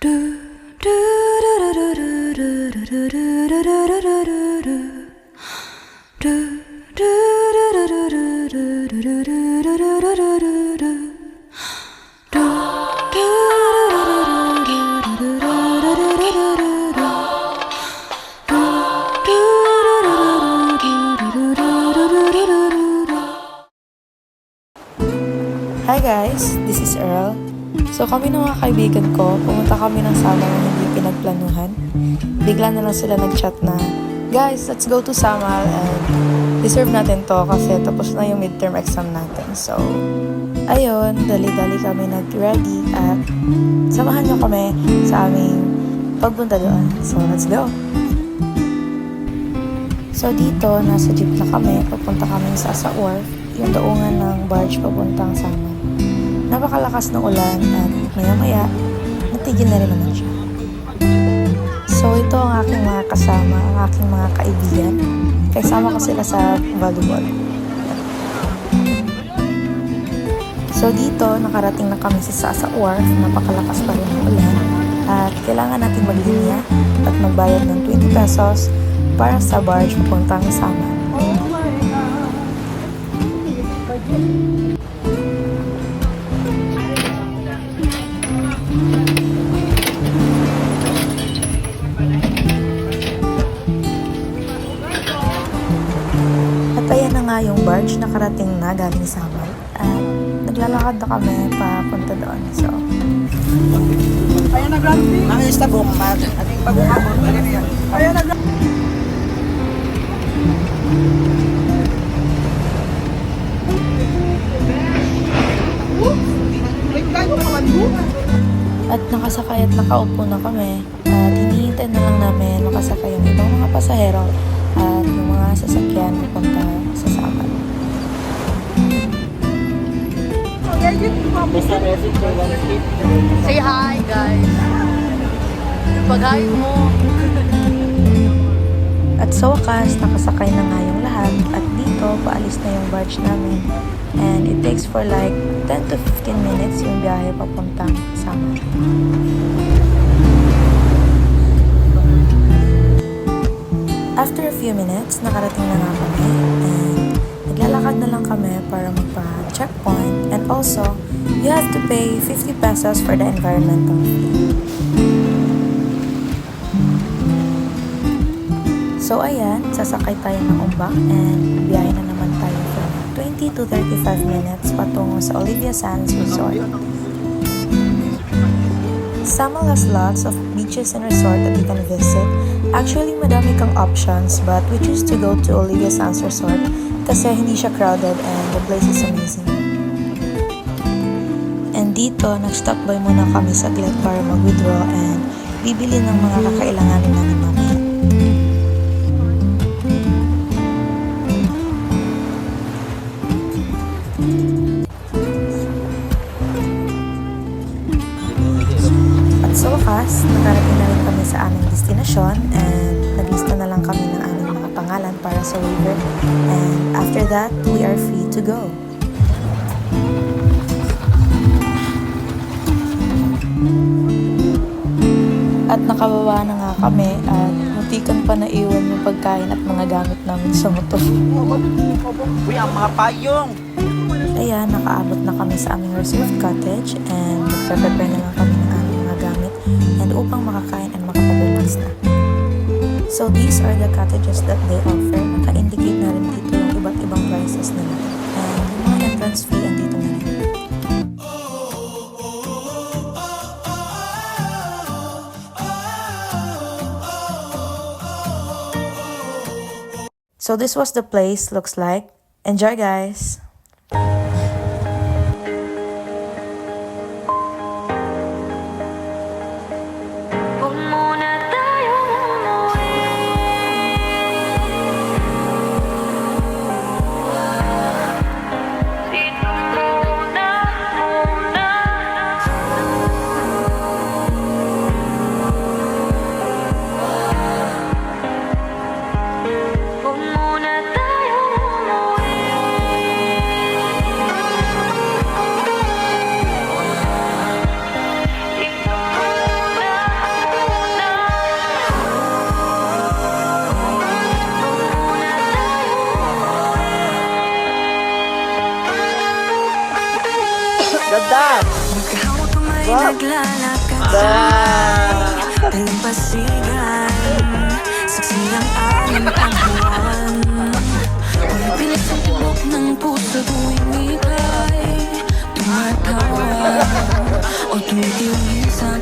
Hi guys, this is Earl. So kami ng mga kaibigan ko, pumunta kami ng Samar na hindi pinagplanuhan. Bigla na lang sila nag-chat na, guys, let's go to Samar and deserve natin to kasi tapos na yung midterm exam natin. So, ayun, dali-dali kami nag-ready at samahan nyo kami sa aming pagpunta doon. So, let's go! So, dito, nasa jeep na kami, papunta kami sa Wharf, yung daungan ng barge papuntang Samar. Napakalakas ng ulan at maya-maya, natigil na rin naman siya. So, ito ang aking mga kasama, ang aking mga kaibigan. Kasama ko sila sa volleyball. So, dito, nakarating na kami sa Wharf. Napakalakas pa rin ng ulan. At kailangan natin maglinya at magbayad ng 20 pesos para sa barge papuntang Samar. Ayan na nga yung barge, nakarating na galing Samar at naglalakad na kami papunta doon. So, ayan na grabe. Ang istabok, ating pag-uabot. Ayan na grabe. at nakasakay at nakaupo na kami at hinihintay na lang namin makasakay yung ibang mga pasahero at yung mga sasakyan papunta sa Samar. Say hi, guys. Pag-hi mo. At sa wakas, nakasakay na nga yung lahat at dito, paalis na yung barge namin. And it takes for like 10 to 15 minutes yung biyahe papuntang Samar. After a few minutes, nakarating na nga kami and naglalakad na lang kami para magpa-checkpoint. And also, you have to pay 50 pesos for the environmental fee. So ayan, sasakay tayo ng umbak and biyahe na naman tayo for 20 to 35 minutes patungo sa Olivia Sands Resort. Samar has lots of beaches and resort that you can visit. Actually, madami kang options but we choose to go to Olivia Sands Resort kasi hindi siya crowded and the place is amazing. And dito, nag-stop by muna kami saglit para mag-withdraw and bibili ng mga kakailanganin namin mamaya. At sa wakas, nakarating na rin kami sa aming destinasyon and naglista na lang kami ng aming mga pangalan para sa waiver. And after that, we are free to go. At nakababa na nga kami at mutikan pa na iwan yung pagkain at mga gamit namin sa motor. Uy, ang mga payong! Ayan, nakaabot na kami sa aming reserved cottage and magpe-prepare na lang kami ng aming mga gamit and upang makakain and makapag-relax na. So these are the cottages that they offer. Naka-indicate na rin dito yung iba't ibang prices nila. And yung mga entrance fee andito na rin. So this was the place looks like. Enjoy guys! Magkahawak kamay naglalakad sa dalampasigan. Saksi ang alam at buwan. Walang pilit sa tibok ng puso tuwing ika'y tumatawa o tumitiwin sa